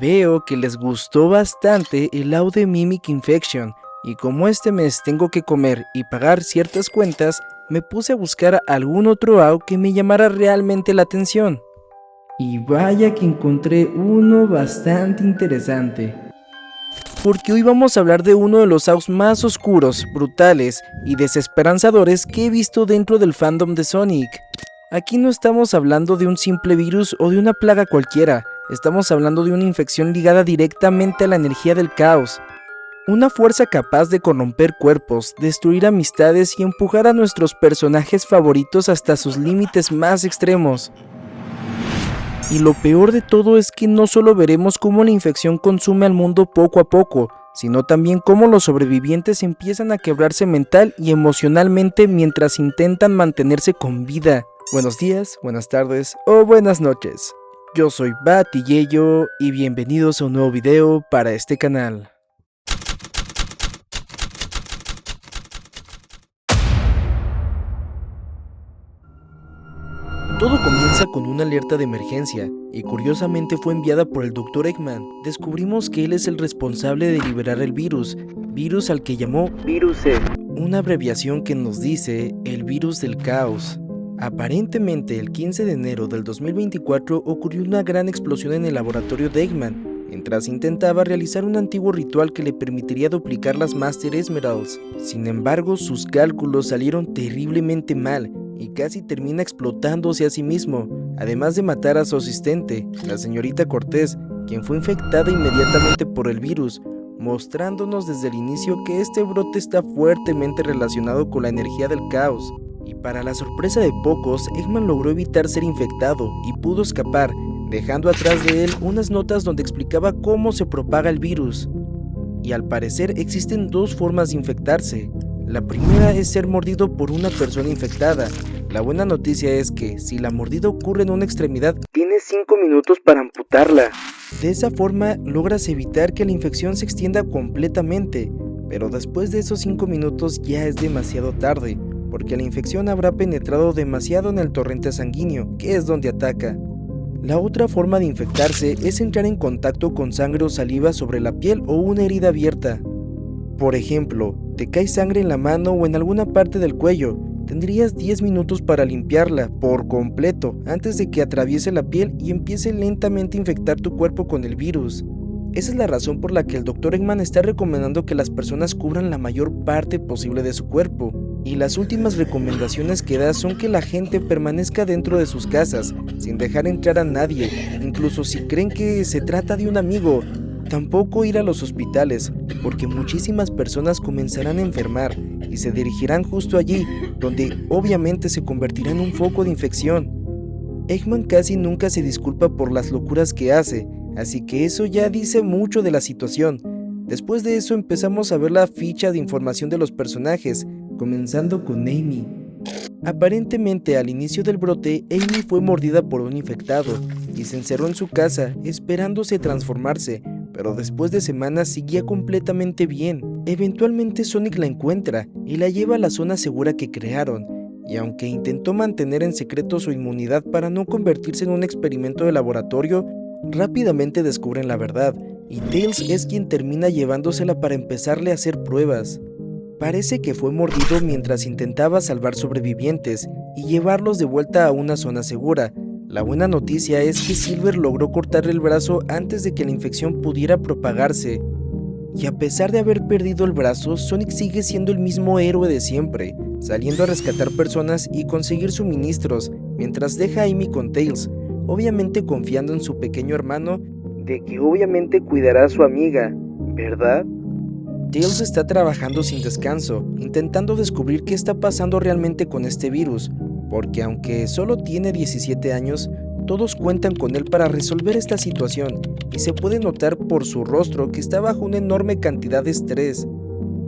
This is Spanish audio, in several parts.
Veo que les gustó bastante el audio de Mimic Infection, y como este mes tengo que comer y pagar ciertas cuentas, me puse a buscar algún otro AU que me llamara realmente la atención. Y vaya que encontré uno bastante interesante. Porque hoy vamos a hablar de uno de los AUs más oscuros, brutales y desesperanzadores que he visto dentro del fandom de Sonic. Aquí no estamos hablando de un simple virus o de una plaga cualquiera, estamos hablando de una infección ligada directamente a la energía del caos. Una fuerza capaz de corromper cuerpos, destruir amistades y empujar a nuestros personajes favoritos hasta sus límites más extremos. Y lo peor de todo es que no solo veremos cómo la infección consume al mundo poco a poco, sino también cómo los sobrevivientes empiezan a quebrarse mental y emocionalmente mientras intentan mantenerse con vida. Buenos días, buenas tardes o buenas noches. Yo soy Batilleyo y bienvenidos a un nuevo video para este canal. Todo comienza con una alerta de emergencia, y curiosamente fue enviada por el Dr. Eggman. Descubrimos que él es el responsable de liberar el virus al que llamó Virus C, una abreviación que nos dice el virus del caos. Aparentemente el 15 de enero del 2024 ocurrió una gran explosión en el laboratorio de Eggman, mientras intentaba realizar un antiguo ritual que le permitiría duplicar las Master Emeralds. Sin embargo, sus cálculos salieron terriblemente mal, y casi termina explotándose a sí mismo, además de matar a su asistente, la señorita Cortés, quien fue infectada inmediatamente por el virus, mostrándonos desde el inicio que este brote está fuertemente relacionado con la energía del caos. Y para la sorpresa de pocos, Eggman logró evitar ser infectado y pudo escapar, dejando atrás de él unas notas donde explicaba cómo se propaga el virus. Y al parecer existen dos formas de infectarse. La primera es ser mordido por una persona infectada. La buena noticia es que, si la mordida ocurre en una extremidad, tienes 5 minutos para amputarla. De esa forma, logras evitar que la infección se extienda completamente, pero después de esos 5 minutos ya es demasiado tarde, porque la infección habrá penetrado demasiado en el torrente sanguíneo, que es donde ataca. La otra forma de infectarse es entrar en contacto con sangre o saliva sobre la piel o una herida abierta. Por ejemplo, te cae sangre en la mano o en alguna parte del cuello, tendrías 10 minutos para limpiarla por completo antes de que atraviese la piel y empiece lentamente a infectar tu cuerpo con el virus. Esa es la razón por la que el Dr. Eggman está recomendando que las personas cubran la mayor parte posible de su cuerpo. Y las últimas recomendaciones que da son que la gente permanezca dentro de sus casas, sin dejar entrar a nadie, incluso si creen que se trata de un amigo. Tampoco ir a los hospitales, porque muchísimas personas comenzarán a enfermar y se dirigirán justo allí, donde obviamente se convertirá en un foco de infección. Eggman casi nunca se disculpa por las locuras que hace, así que eso ya dice mucho de la situación. Después de eso empezamos a ver la ficha de información de los personajes, comenzando con Amy. Aparentemente al inicio del brote, Amy fue mordida por un infectado y se encerró en su casa esperándose transformarse, pero después de semanas seguía completamente bien. Eventualmente Sonic la encuentra y la lleva a la zona segura que crearon, y aunque intentó mantener en secreto su inmunidad para no convertirse en un experimento de laboratorio, rápidamente descubren la verdad, y Tails es quien termina llevándosela para empezarle a hacer pruebas. Parece que fue mordido mientras intentaba salvar sobrevivientes y llevarlos de vuelta a una zona segura. La buena noticia es que Silver logró cortarle el brazo antes de que la infección pudiera propagarse. Y a pesar de haber perdido el brazo, Sonic sigue siendo el mismo héroe de siempre, saliendo a rescatar personas y conseguir suministros, mientras deja a Amy con Tails, obviamente confiando en su pequeño hermano, de que obviamente cuidará a su amiga, ¿verdad? Tails está trabajando sin descanso, intentando descubrir qué está pasando realmente con este virus, porque aunque solo tiene 17 años, todos cuentan con él para resolver esta situación, y se puede notar por su rostro que está bajo una enorme cantidad de estrés.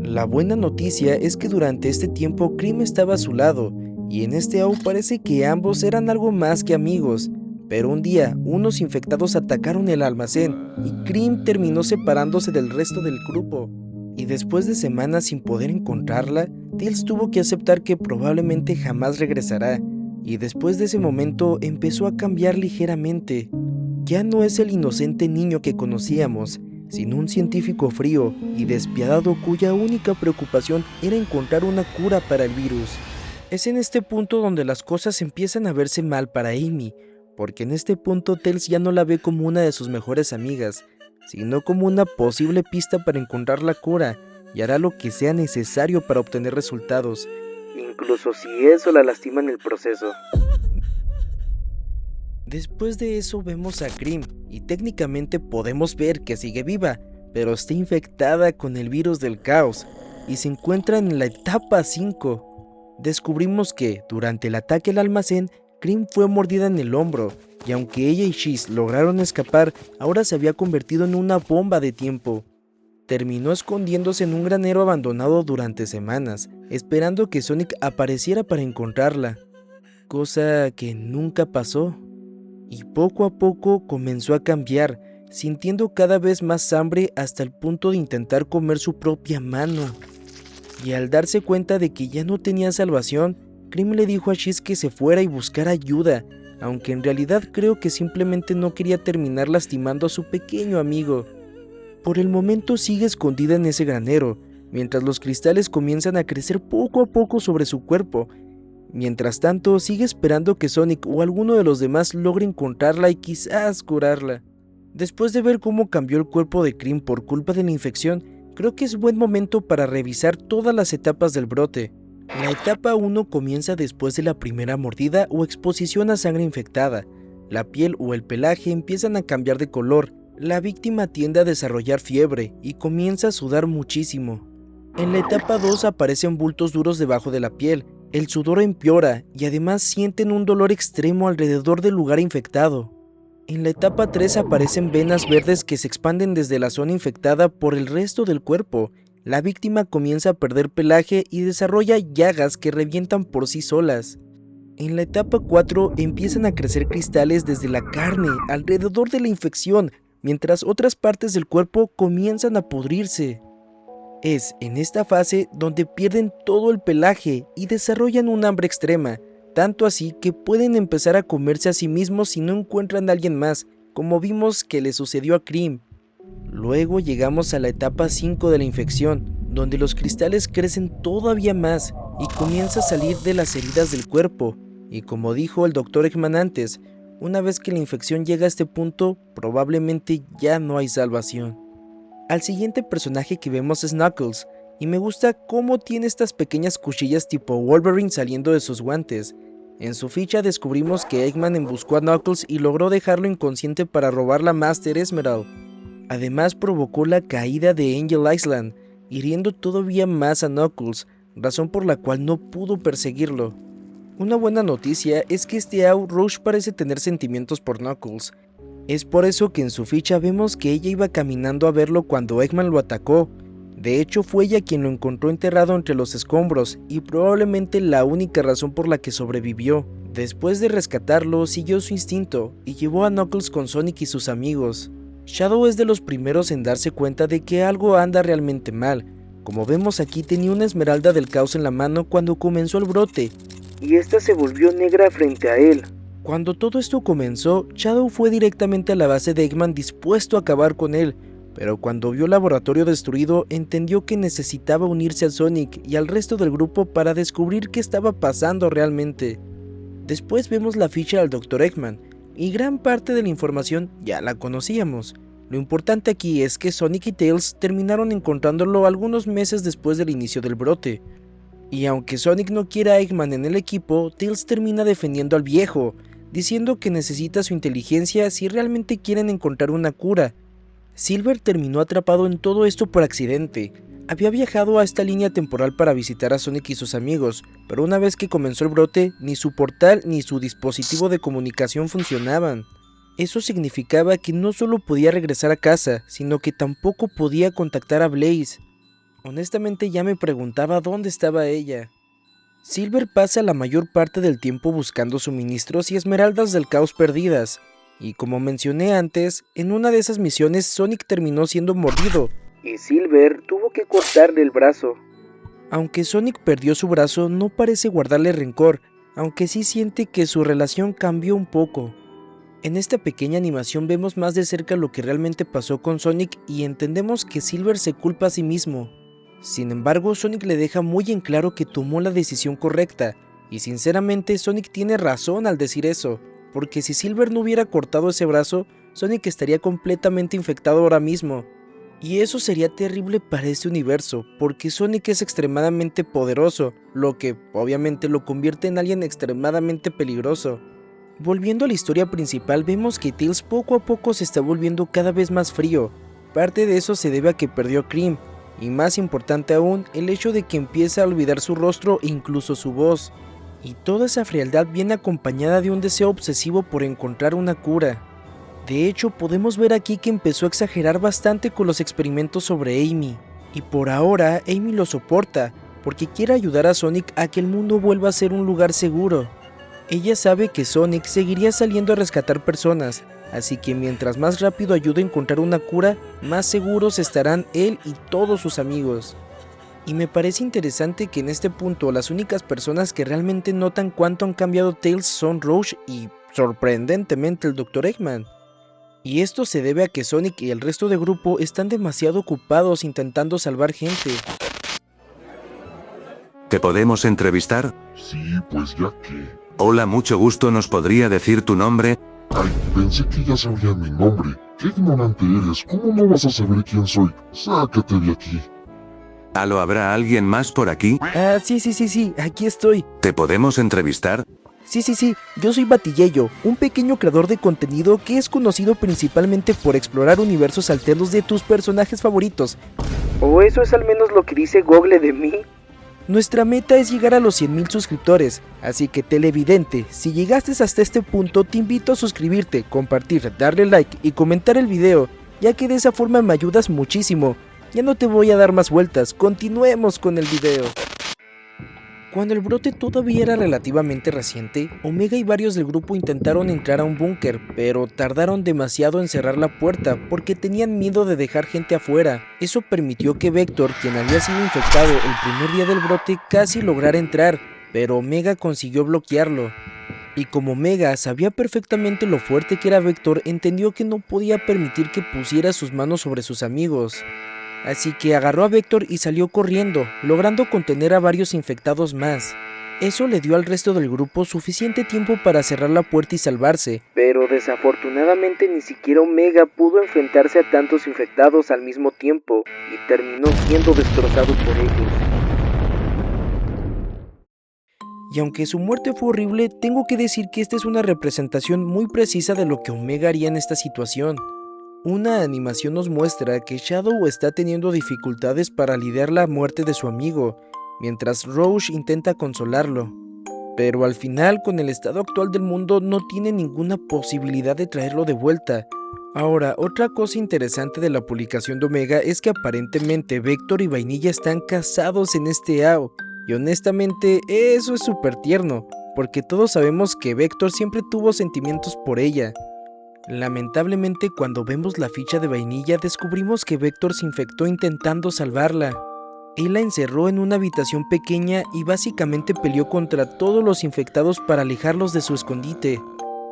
La buena noticia es que durante este tiempo Cream estaba a su lado, y en este AU parece que ambos eran algo más que amigos, pero un día unos infectados atacaron el almacén, y Cream terminó separándose del resto del grupo. Y después de semanas sin poder encontrarla, Tails tuvo que aceptar que probablemente jamás regresará, y después de ese momento empezó a cambiar ligeramente. ya no es el inocente niño que conocíamos, sino un científico frío y despiadado cuya única preocupación era encontrar una cura para el virus. Es en este punto donde las cosas empiezan a verse mal para Amy, porque en este punto Tails ya no la ve como una de sus mejores amigas, sino como una posible pista para encontrar la cura, y hará lo que sea necesario para obtener resultados, incluso si eso la lastima en el proceso. Después de eso vemos a Cream, y técnicamente podemos ver que sigue viva, pero está infectada con el virus del caos, y se encuentra en la etapa 5. Descubrimos que, durante el ataque al almacén, Cream fue mordida en el hombro, y aunque ella y Sheez lograron escapar, ahora se había convertido en una bomba de tiempo. Terminó escondiéndose en un granero abandonado durante semanas, esperando que Sonic apareciera para encontrarla, cosa que nunca pasó. Y poco a poco comenzó a cambiar, sintiendo cada vez más hambre hasta el punto de intentar comer su propia mano. Y al darse cuenta de que ya no tenía salvación, Cream le dijo a Sheez que se fuera y buscara ayuda, aunque en realidad creo que simplemente no quería terminar lastimando a su pequeño amigo. Por el momento sigue escondida en ese granero, mientras los cristales comienzan a crecer poco a poco sobre su cuerpo. Mientras tanto, sigue esperando que Sonic o alguno de los demás logre encontrarla y quizás curarla. Después de ver cómo cambió el cuerpo de Cream por culpa de la infección, creo que es buen momento para revisar todas las etapas del brote. La etapa 1 comienza después de la primera mordida o exposición a sangre infectada. La piel o el pelaje empiezan a cambiar de color, la víctima tiende a desarrollar fiebre y comienza a sudar muchísimo. En la etapa 2 aparecen bultos duros debajo de la piel, el sudor empeora y además sienten un dolor extremo alrededor del lugar infectado. En la etapa 3 aparecen venas verdes que se expanden desde la zona infectada por el resto del cuerpo. La víctima comienza a perder pelaje y desarrolla llagas que revientan por sí solas. En la etapa 4 empiezan a crecer cristales desde la carne alrededor de la infección, mientras otras partes del cuerpo comienzan a pudrirse. Es en esta fase donde pierden todo el pelaje y desarrollan un hambre extrema, tanto así que pueden empezar a comerse a sí mismos si no encuentran a alguien más, como vimos que le sucedió a Cream. Luego llegamos a la etapa 5 de la infección, donde los cristales crecen todavía más y comienza a salir de las heridas del cuerpo, y como dijo el Dr. Eggman antes, una vez que la infección llega a este punto, probablemente ya no hay salvación. Al siguiente personaje que vemos es Knuckles, y me gusta cómo tiene estas pequeñas cuchillas tipo Wolverine saliendo de sus guantes. En su ficha descubrimos que Eggman emboscó a Knuckles y logró dejarlo inconsciente para robar la Master Emerald. Además provocó la caída de Angel Island, hiriendo todavía más a Knuckles, razón por la cual no pudo perseguirlo. Una buena noticia es que este Rush parece tener sentimientos por Knuckles. Es por eso que en su ficha vemos que ella iba caminando a verlo cuando Eggman lo atacó. De hecho fue ella quien lo encontró enterrado entre los escombros y probablemente la única razón por la que sobrevivió. Después de rescatarlo siguió su instinto y llevó a Knuckles con Sonic y sus amigos. Shadow es de los primeros en darse cuenta de que algo anda realmente mal. Como vemos aquí tenía una esmeralda del caos en la mano cuando comenzó el brote, y esta se volvió negra frente a él. Cuando todo esto comenzó, Shadow fue directamente a la base de Eggman dispuesto a acabar con él, pero cuando vio el laboratorio destruido entendió que necesitaba unirse a Sonic y al resto del grupo para descubrir qué estaba pasando realmente. Después vemos la ficha del Dr. Eggman, y gran parte de la información ya la conocíamos. Lo importante aquí es que Sonic y Tails terminaron encontrándolo algunos meses después del inicio del brote. Y aunque Sonic no quiere a Eggman en el equipo, Tails termina defendiendo al viejo, diciendo que necesita su inteligencia si realmente quieren encontrar una cura. Silver terminó atrapado en todo esto por accidente. Había viajado a esta línea temporal para visitar a Sonic y sus amigos, pero una vez que comenzó el brote, ni su portal ni su dispositivo de comunicación funcionaban. Eso significaba que no solo podía regresar a casa, sino que tampoco podía contactar a Blaze. Honestamente ya me preguntaba dónde estaba ella. Silver pasa la mayor parte del tiempo buscando suministros y esmeraldas del caos perdidas, y como mencioné antes, en una de esas misiones Sonic terminó siendo mordido, y Silver tuvo que cortarle el brazo. Aunque Sonic perdió su brazo, no parece guardarle rencor, aunque sí siente que su relación cambió un poco. En esta pequeña animación vemos más de cerca lo que realmente pasó con Sonic y entendemos que Silver se culpa a sí mismo. Sin embargo, Sonic le deja muy en claro que tomó la decisión correcta, y sinceramente Sonic tiene razón al decir eso, porque si Silver no hubiera cortado ese brazo, Sonic estaría completamente infectado ahora mismo. Y eso sería terrible para este universo, porque Sonic es extremadamente poderoso, lo que obviamente lo convierte en alguien extremadamente peligroso. Volviendo a la historia principal, vemos que Tails poco a poco se está volviendo cada vez más frío. Parte de eso se debe a que perdió a Cream, y más importante aún, el hecho de que empieza a olvidar su rostro e incluso su voz. Y toda esa frialdad viene acompañada de un deseo obsesivo por encontrar una cura. De hecho, podemos ver aquí que empezó a exagerar bastante con los experimentos sobre Amy. Y por ahora, Amy lo soporta, porque quiere ayudar a Sonic a que el mundo vuelva a ser un lugar seguro. Ella sabe que Sonic seguiría saliendo a rescatar personas, así que mientras más rápido ayude a encontrar una cura, más seguros estarán él y todos sus amigos. Y me parece interesante que en este punto las únicas personas que realmente notan cuánto han cambiado Tails son Rouge y, sorprendentemente, el Dr. Eggman. Y esto se debe a que Sonic y el resto del grupo están demasiado ocupados intentando salvar gente. ¿Te podemos entrevistar? Sí, pues ya que... Hola, mucho gusto, ¿nos podría decir tu nombre? Ay, pensé que ya sabía mi nombre. Qué ignorante eres, ¿cómo no vas a saber quién soy? Sácate de aquí. ¿Aló, habrá alguien más por aquí? Sí, aquí estoy. ¿Te podemos entrevistar? Sí, yo soy Batilleyo, un pequeño creador de contenido que es conocido principalmente por explorar universos alternos de tus personajes favoritos. O eso es al menos lo que dice Google de mí. Nuestra meta es llegar a los 100,000 suscriptores, así que televidente, si llegaste hasta este punto te invito a suscribirte, compartir, darle like y comentar el video, ya que de esa forma me ayudas muchísimo. Ya no te voy a dar más vueltas, continuemos con el video. Cuando el brote todavía era relativamente reciente, Omega y varios del grupo intentaron entrar a un búnker, pero tardaron demasiado en cerrar la puerta porque tenían miedo de dejar gente afuera. Eso permitió que Vector, quien había sido infectado el primer día del brote, casi lograra entrar, pero Omega consiguió bloquearlo. Y como Omega sabía perfectamente lo fuerte que era Vector, entendió que no podía permitir que pusiera sus manos sobre sus amigos. Así que agarró a Vector y salió corriendo, logrando contener a varios infectados más. Eso le dio al resto del grupo suficiente tiempo para cerrar la puerta y salvarse. Pero desafortunadamente ni siquiera Omega pudo enfrentarse a tantos infectados al mismo tiempo, y terminó siendo destrozado por ellos. Y aunque su muerte fue horrible, tengo que decir que esta es una representación muy precisa de lo que Omega haría en esta situación. Una animación nos muestra que Shadow está teniendo dificultades para lidiar la muerte de su amigo, mientras Rouge intenta consolarlo. Pero al final, con el estado actual del mundo, no tiene ninguna posibilidad de traerlo de vuelta. Ahora, otra cosa interesante de la publicación de Omega es que aparentemente Vector y Vainilla están casados en este AO, y honestamente eso es súper tierno, porque todos sabemos que Vector siempre tuvo sentimientos por ella. Lamentablemente, cuando vemos la ficha de Vainilla, descubrimos que Vector se infectó intentando salvarla. Él la encerró en una habitación pequeña y básicamente peleó contra todos los infectados para alejarlos de su escondite.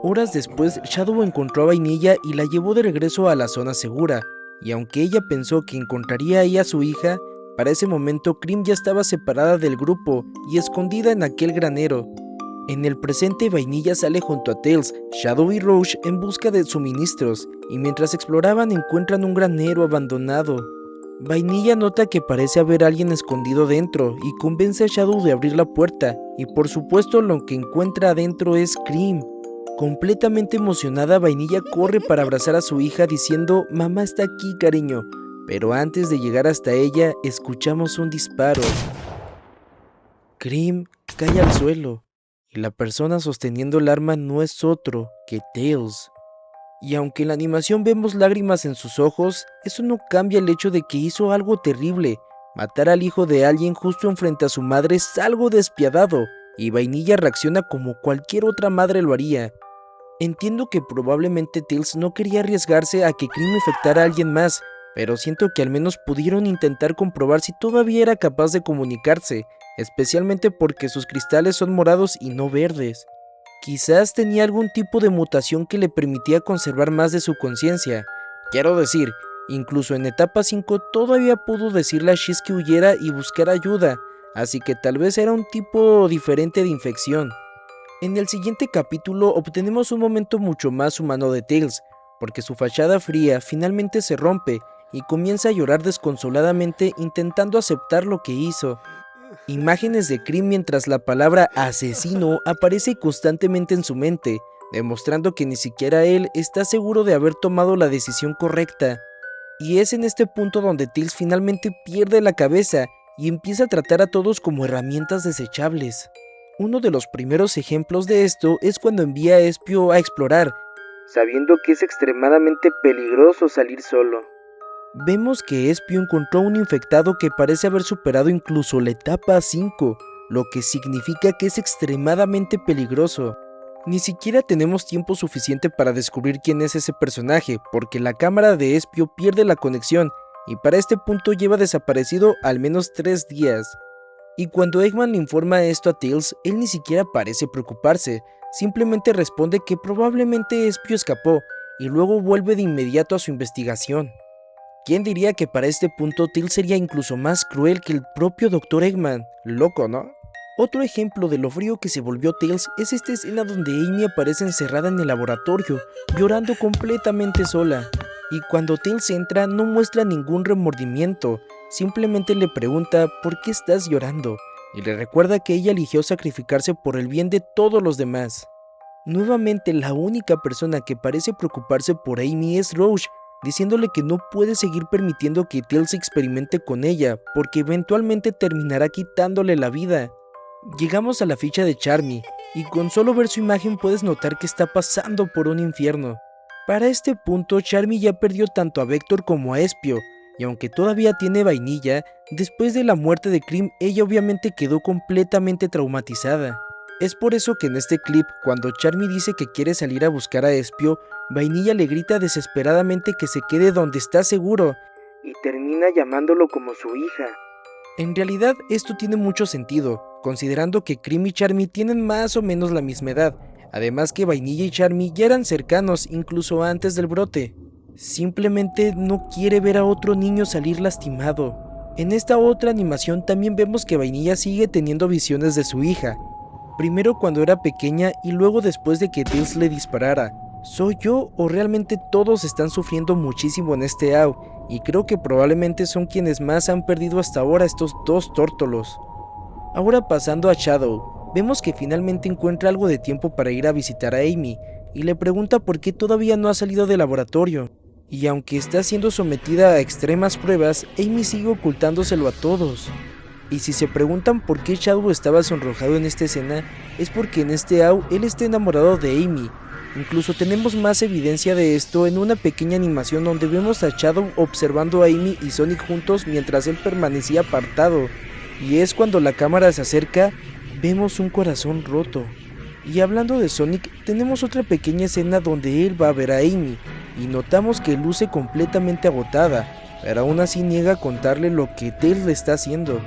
Horas después, Shadow encontró a Vainilla y la llevó de regreso a la zona segura, y aunque ella pensó que encontraría ahí a su hija, para ese momento Cream ya estaba separada del grupo y escondida en aquel granero. En el presente, Vainilla sale junto a Tails, Shadow y Rouge en busca de suministros, y mientras exploraban encuentran un granero abandonado. Vainilla nota que parece haber alguien escondido dentro y convence a Shadow de abrir la puerta, y por supuesto lo que encuentra adentro es Cream. Completamente emocionada, Vainilla corre para abrazar a su hija diciendo «Mamá está aquí, cariño», pero antes de llegar hasta ella escuchamos un disparo. Cream cae al suelo. Y la persona sosteniendo el arma no es otro que Tails. Y aunque en la animación vemos lágrimas en sus ojos, eso no cambia el hecho de que hizo algo terrible. Matar al hijo de alguien justo enfrente a su madre es algo despiadado, y Vainilla reacciona como cualquier otra madre lo haría. Entiendo que probablemente Tails no quería arriesgarse a que Cream infectara a alguien más, pero siento que al menos pudieron intentar comprobar si todavía era capaz de comunicarse, especialmente porque sus cristales son morados y no verdes. quizás tenía algún tipo de mutación que le permitía conservar más de su conciencia. Quiero decir, incluso en etapa 5 todavía pudo decirle a Shiz que huyera y buscar ayuda, así que tal vez era un tipo diferente de infección. En el siguiente capítulo obtenemos un momento mucho más humano de Tails, porque su fachada fría finalmente se rompe y comienza a llorar desconsoladamente intentando aceptar lo que hizo. Imágenes de Cream mientras la palabra asesino aparece constantemente en su mente, demostrando que ni siquiera él está seguro de haber tomado la decisión correcta. Y es en este punto donde Tails finalmente pierde la cabeza y empieza a tratar a todos como herramientas desechables. Uno de los primeros ejemplos de esto es cuando envía a Espio a explorar, sabiendo que es extremadamente peligroso salir solo. Vemos que Espio encontró un infectado que parece haber superado incluso la etapa 5, lo que significa que es extremadamente peligroso. Ni siquiera tenemos tiempo suficiente para descubrir quién es ese personaje, porque la cámara de Espio pierde la conexión y para este punto lleva desaparecido al menos 3 días. Y cuando Eggman le informa esto a Tails, él ni siquiera parece preocuparse, simplemente responde que probablemente Espio escapó y luego vuelve de inmediato a su investigación. ¿Quién diría que para este punto Tails sería incluso más cruel que el propio Dr. Eggman? Loco, ¿no? Otro ejemplo de lo frío que se volvió Tails es esta escena donde Amy aparece encerrada en el laboratorio, llorando completamente sola. Y cuando Tails entra no muestra ningún remordimiento, simplemente le pregunta ¿por qué estás llorando? Y le recuerda que ella eligió sacrificarse por el bien de todos los demás. Nuevamente la única persona que parece preocuparse por Amy es Rouge, diciéndole que no puede seguir permitiendo que Tails experimente con ella, porque eventualmente terminará quitándole la vida. Llegamos a la ficha de Charmy, y con solo ver su imagen puedes notar que está pasando por un infierno. Para este punto, Charmy ya perdió tanto a Vector como a Espio, y aunque todavía tiene vainilla, después de la muerte de Cream, ella obviamente quedó completamente traumatizada. Es por eso que en este clip, cuando Charmy dice que quiere salir a buscar a Espio, Vainilla le grita desesperadamente que se quede donde está seguro, y termina llamándolo como su hija. En realidad, esto tiene mucho sentido, considerando que Cream y Charmy tienen más o menos la misma edad, además que Vainilla y Charmy ya eran cercanos incluso antes del brote. Simplemente no quiere ver a otro niño salir lastimado. En esta otra animación también vemos que Vainilla sigue teniendo visiones de su hija, primero cuando era pequeña y luego después de que Tails le disparara. ¿Soy yo o realmente todos están sufriendo muchísimo en este AU? Y creo que probablemente son quienes más han perdido hasta ahora estos dos tórtolos. Ahora pasando a Shadow, vemos que finalmente encuentra algo de tiempo para ir a visitar a Amy y le pregunta por qué todavía no ha salido del laboratorio. Y aunque está siendo sometida a extremas pruebas, Amy sigue ocultándoselo a todos. Y si se preguntan por qué Shadow estaba sonrojado en esta escena, es porque en este AU él está enamorado de Amy. Incluso tenemos más evidencia de esto en una pequeña animación donde vemos a Shadow observando a Amy y Sonic juntos mientras él permanecía apartado. Y es cuando la cámara se acerca, vemos un corazón roto. Y hablando de Sonic, tenemos otra pequeña escena donde él va a ver a Amy, y notamos que luce completamente agotada, pero aún así niega a contarle lo que Tails le está haciendo.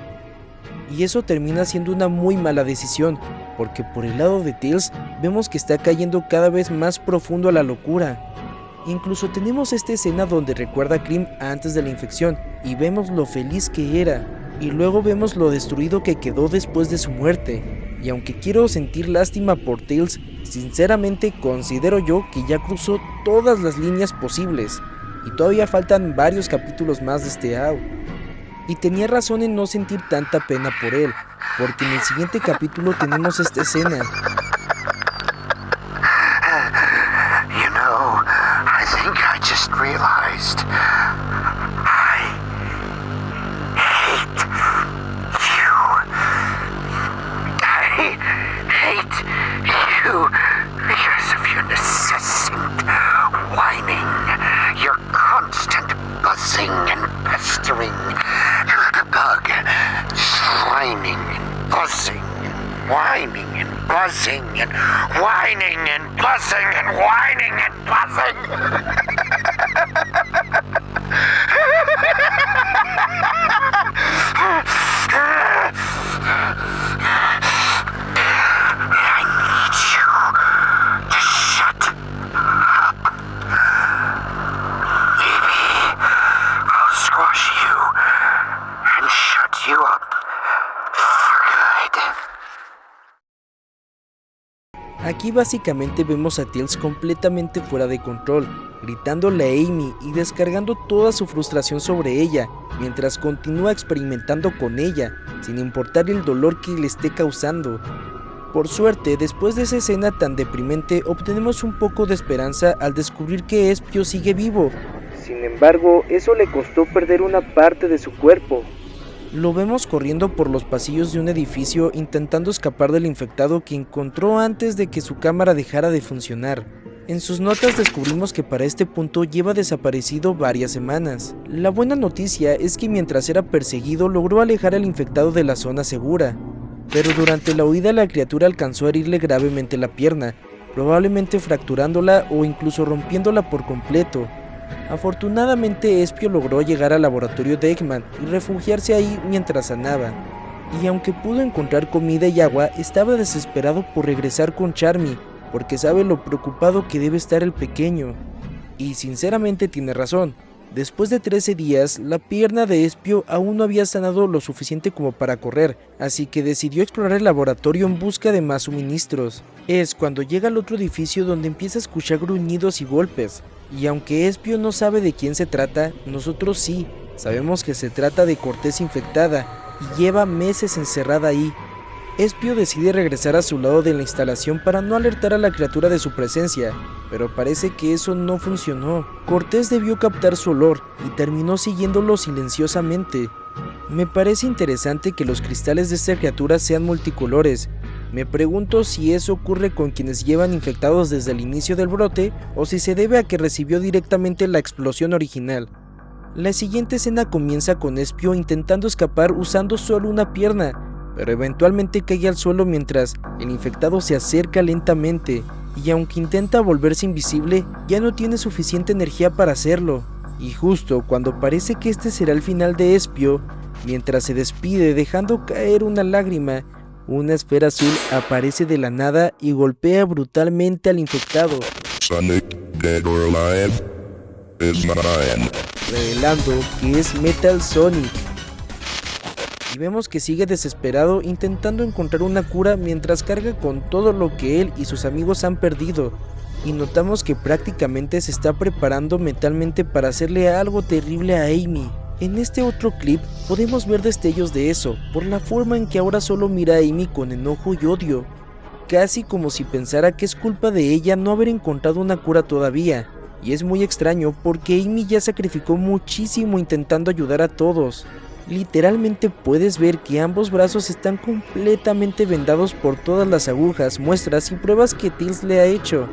Y eso termina siendo una muy mala decisión, porque por el lado de Tails vemos que está cayendo cada vez más profundo a la locura. Incluso tenemos esta escena donde recuerda a Cream antes de la infección y vemos lo feliz que era, y luego vemos lo destruido que quedó después de su muerte. Y aunque quiero sentir lástima por Tails, sinceramente considero yo que ya cruzó todas las líneas posibles, y todavía faltan varios capítulos más de este AU. Y tenía razón en no sentir tanta pena por él, porque en el siguiente capítulo tenemos esta escena. You know, I think I just realized I hate you. I hate you because of your incessant whining, your constant buzzing and pestering. Bug, whining and buzzing and whining and buzzing and whining and buzzing and whining and buzzing. I need you. you up for good. Aquí básicamente vemos a Tails completamente fuera de control, gritándole a Amy y descargando toda su frustración sobre ella, mientras continúa experimentando con ella, sin importar el dolor que le esté causando. Por suerte, después de esa escena tan deprimente, obtenemos un poco de esperanza al descubrir que Espio sigue vivo. Sin embargo, eso le costó perder una parte de su cuerpo. Lo vemos corriendo por los pasillos de un edificio intentando escapar del infectado que encontró antes de que su cámara dejara de funcionar. En sus notas descubrimos que para este punto lleva desaparecido varias semanas. La buena noticia es que mientras era perseguido logró alejar al infectado de la zona segura. Pero durante la huida la criatura alcanzó a herirle gravemente la pierna, probablemente fracturándola o incluso rompiéndola por completo. Afortunadamente Espio logró llegar al laboratorio de Eggman y refugiarse ahí mientras sanaba. Y aunque pudo encontrar comida y agua, estaba desesperado por regresar con Charmy, porque sabe lo preocupado que debe estar el pequeño. Y sinceramente tiene razón. Después de 13 días, la pierna de Espio aún no había sanado lo suficiente como para correr, así que decidió explorar el laboratorio en busca de más suministros. Es cuando llega al otro edificio donde empieza a escuchar gruñidos y golpes, y aunque Espio no sabe de quién se trata, nosotros sí, sabemos que se trata de Cortez infectada, y lleva meses encerrada ahí. Espio decide regresar a su lado de la instalación para no alertar a la criatura de su presencia, pero parece que eso no funcionó. Cortez debió captar su olor y terminó siguiéndolo silenciosamente. Me parece interesante que los cristales de esta criatura sean multicolores. Me pregunto si eso ocurre con quienes llevan infectados desde el inicio del brote o si se debe a que recibió directamente la explosión original. La siguiente escena comienza con Espio intentando escapar usando solo una pierna, pero eventualmente cae al suelo mientras el infectado se acerca lentamente, y aunque intenta volverse invisible, ya no tiene suficiente energía para hacerlo. Y justo cuando parece que este será el final de Espio, mientras se despide dejando caer una lágrima, una esfera azul aparece de la nada y golpea brutalmente al infectado, Sonic, dead or alive, is mine. revelando que es Metal Sonic. Y vemos que sigue desesperado intentando encontrar una cura mientras carga con todo lo que él y sus amigos han perdido, y notamos que prácticamente se está preparando mentalmente para hacerle algo terrible a Amy. En este otro clip podemos ver destellos de eso, por la forma en que ahora solo mira a Amy con enojo y odio, casi como si pensara que es culpa de ella no haber encontrado una cura todavía, y es muy extraño porque Amy ya sacrificó muchísimo intentando ayudar a todos. Literalmente puedes ver que ambos brazos están completamente vendados por todas las agujas, muestras y pruebas que Tails le ha hecho.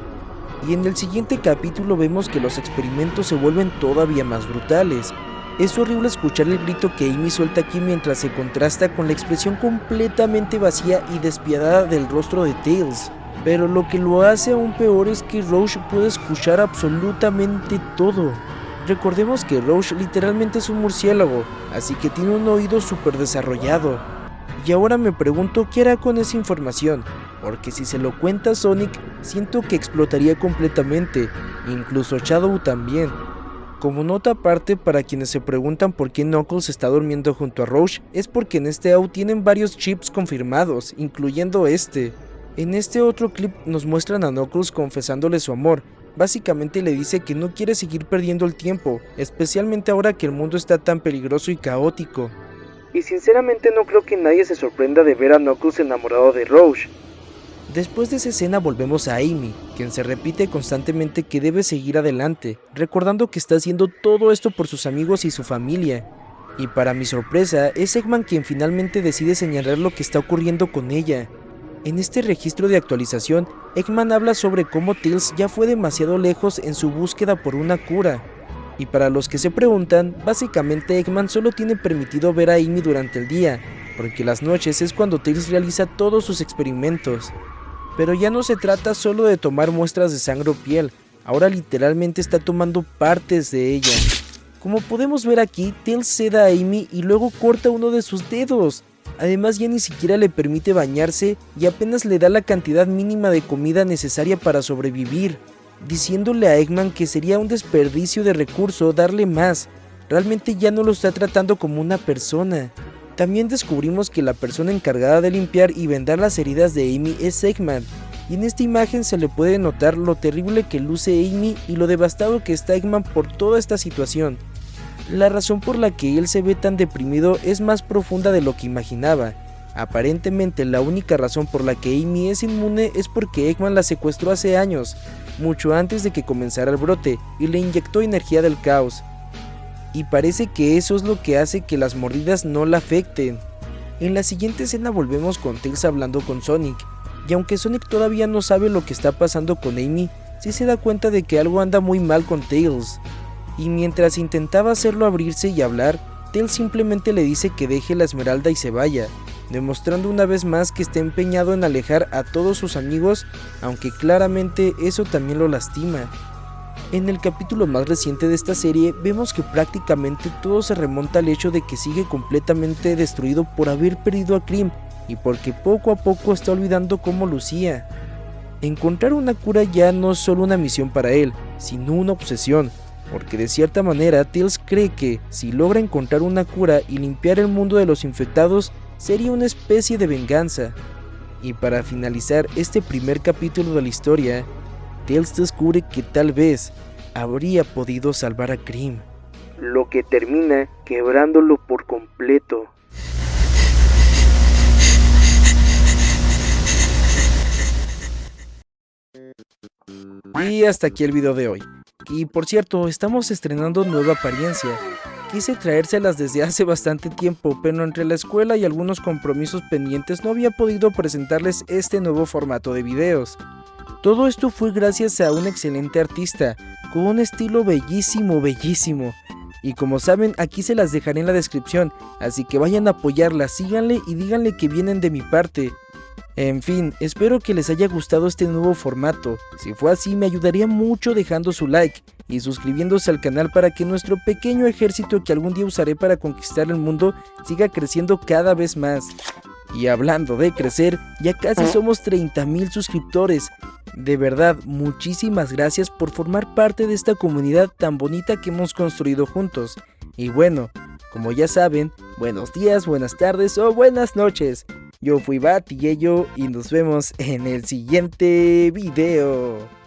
Y en el siguiente capítulo vemos que los experimentos se vuelven todavía más brutales. Es horrible escuchar el grito que Amy suelta aquí mientras se contrasta con la expresión completamente vacía y despiadada del rostro de Tails. Pero lo que lo hace aún peor es que Rouge puede escuchar absolutamente todo. Recordemos que Rouge literalmente es un murciélago, así que tiene un oído súper desarrollado. Y ahora me pregunto qué hará con esa información, porque si se lo cuenta a Sonic, siento que explotaría completamente, incluso Shadow también. Como nota aparte, para quienes se preguntan por qué Knuckles está durmiendo junto a Rouge, es porque en este AU tienen varios chips confirmados, incluyendo este. En este otro clip nos muestran a Knuckles confesándole su amor. Básicamente le dice que no quiere seguir perdiendo el tiempo, especialmente ahora que el mundo está tan peligroso y caótico. Y sinceramente no creo que nadie se sorprenda de ver a Knuckles enamorado de Rouge. Después de esa escena volvemos a Amy, quien se repite constantemente que debe seguir adelante, recordando que está haciendo todo esto por sus amigos y su familia. Y para mi sorpresa, es Eggman quien finalmente decide señalar lo que está ocurriendo con ella. En este registro de actualización, Eggman habla sobre cómo Tails ya fue demasiado lejos en su búsqueda por una cura. Y para los que se preguntan, básicamente Eggman solo tiene permitido ver a Amy durante el día, porque las noches es cuando Tails realiza todos sus experimentos. Pero ya no se trata solo de tomar muestras de sangre o piel, ahora literalmente está tomando partes de ella. Como podemos ver aquí, Tails seda a Amy y luego corta uno de sus dedos. Además ya ni siquiera le permite bañarse y apenas le da la cantidad mínima de comida necesaria para sobrevivir, diciéndole a Eggman que sería un desperdicio de recurso darle más. Realmente ya no lo está tratando como una persona. También descubrimos que la persona encargada de limpiar y vendar las heridas de Amy es Eggman, y en esta imagen se le puede notar lo terrible que luce Amy y lo devastado que está Eggman por toda esta situación. La razón por la que él se ve tan deprimido es más profunda de lo que imaginaba. Aparentemente la única razón por la que Amy es inmune es porque Eggman la secuestró hace años, mucho antes de que comenzara el brote, y le inyectó energía del caos. Y parece que eso es lo que hace que las mordidas no la afecten. En la siguiente escena volvemos con Tails hablando con Sonic, y aunque Sonic todavía no sabe lo que está pasando con Amy, sí se da cuenta de que algo anda muy mal con Tails. Y mientras intentaba hacerlo abrirse y hablar, Tails simplemente le dice que deje la esmeralda y se vaya, demostrando una vez más que está empeñado en alejar a todos sus amigos, aunque claramente eso también lo lastima. En el capítulo más reciente de esta serie vemos que prácticamente todo se remonta al hecho de que sigue completamente destruido por haber perdido a Cream y porque poco a poco está olvidando cómo lucía. Encontrar una cura ya no es solo una misión para él, sino una obsesión, porque de cierta manera Tails cree que si logra encontrar una cura y limpiar el mundo de los infectados, sería una especie de venganza. Y para finalizar este primer capítulo de la historia, Tails descubre que tal vez habría podido salvar a Cream, lo que termina quebrándolo por completo. Y hasta aquí el video de hoy. Y por cierto, estamos estrenando nueva apariencia. Quise traérselas desde hace bastante tiempo, pero entre la escuela y algunos compromisos pendientes no había podido presentarles este nuevo formato de videos. Todo esto fue gracias a un excelente artista, con un estilo bellísimo. Y como saben, aquí se las dejaré en la descripción, así que vayan a apoyarla, síganle y díganle que vienen de mi parte. En fin, espero que les haya gustado este nuevo formato. Si fue así, me ayudaría mucho dejando su like y suscribiéndose al canal para que nuestro pequeño ejército que algún día usaré para conquistar el mundo siga creciendo cada vez más. Y hablando de crecer, ya casi somos 30,000 suscriptores. De verdad, muchísimas gracias por formar parte de esta comunidad tan bonita que hemos construido juntos. Y bueno, como ya saben, buenos días, buenas tardes o buenas noches. Yo fui Bat y nos vemos en el siguiente video.